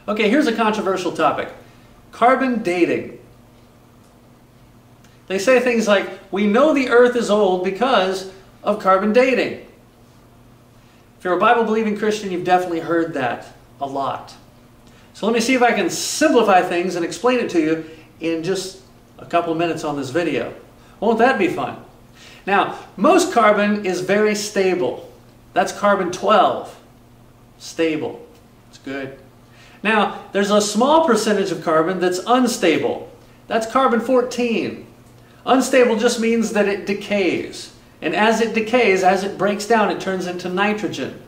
Okay, here's a controversial topic. Carbon dating. They say things like, we know the earth is old because of carbon dating. If you're a Bible-believing Christian, you've definitely heard that a lot. So let me see if I can simplify things and explain it to you in just a couple of minutes on this video. Won't that be fun? Now, most carbon is very stable. That's carbon-12. Stable. It's good. Now, there's a small percentage of carbon that's unstable. That's carbon-14. Unstable just means that it decays. And as it decays, as it breaks down, it turns into nitrogen.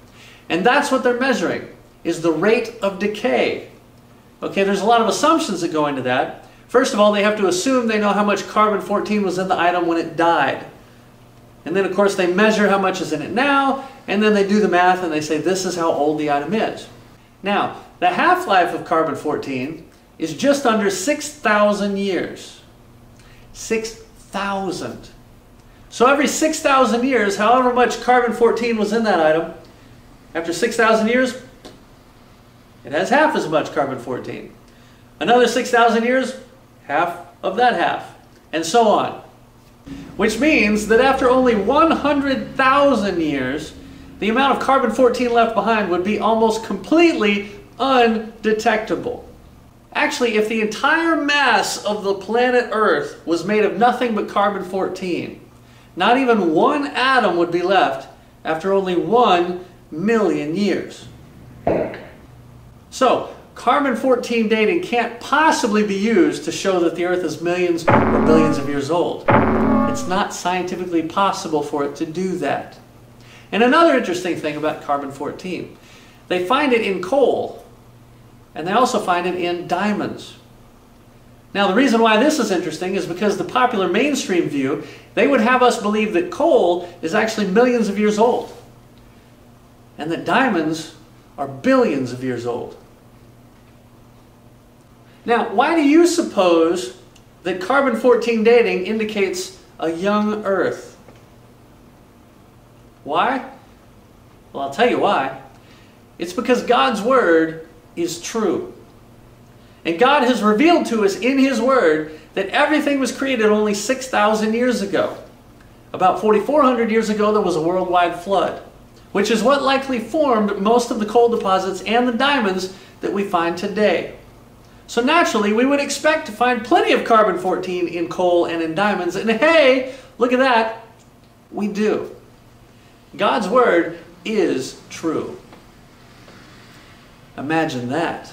And that's what they're measuring, is the rate of decay. Okay, there's a lot of assumptions that go into that. First of all, they have to assume they know how much carbon-14 was in the item when it died. And then, of course, they measure how much is in it now, and then they do the math and they say this is how old the item is. Now, the half-life of carbon-14 is just under 6,000 years. 6,000. So every 6,000 years, however much carbon-14 was in that item, after 6,000 years, it has half as much carbon-14. Another 6,000 years, half of that half, and so on. Which means that after only 100,000 years, the amount of carbon-14 left behind would be almost completely undetectable. Actually, if the entire mass of the planet Earth was made of nothing but carbon-14, not even one atom would be left after only 1 million years. So, carbon-14 dating can't possibly be used to show that the Earth is millions or billions of years old. It's not scientifically possible for it to do that. And another interesting thing about carbon-14, they find it in coal, and they also find it in diamonds. Now, the reason why this is interesting is because the popular mainstream view, they would have us believe that coal is actually millions of years old, and that diamonds are billions of years old. Now, why do you suppose that carbon-14 dating indicates a young Earth? Why? Well, I'll tell you why. It's because God's Word is true. And God has revealed to us in His Word that everything was created only 6,000 years ago. About 4,400 years ago, there was a worldwide flood, which is what likely formed most of the coal deposits and the diamonds that we find today. So naturally, we would expect to find plenty of carbon-14 in coal and in diamonds. And hey, look at that, we do. God's Word is true. Imagine that.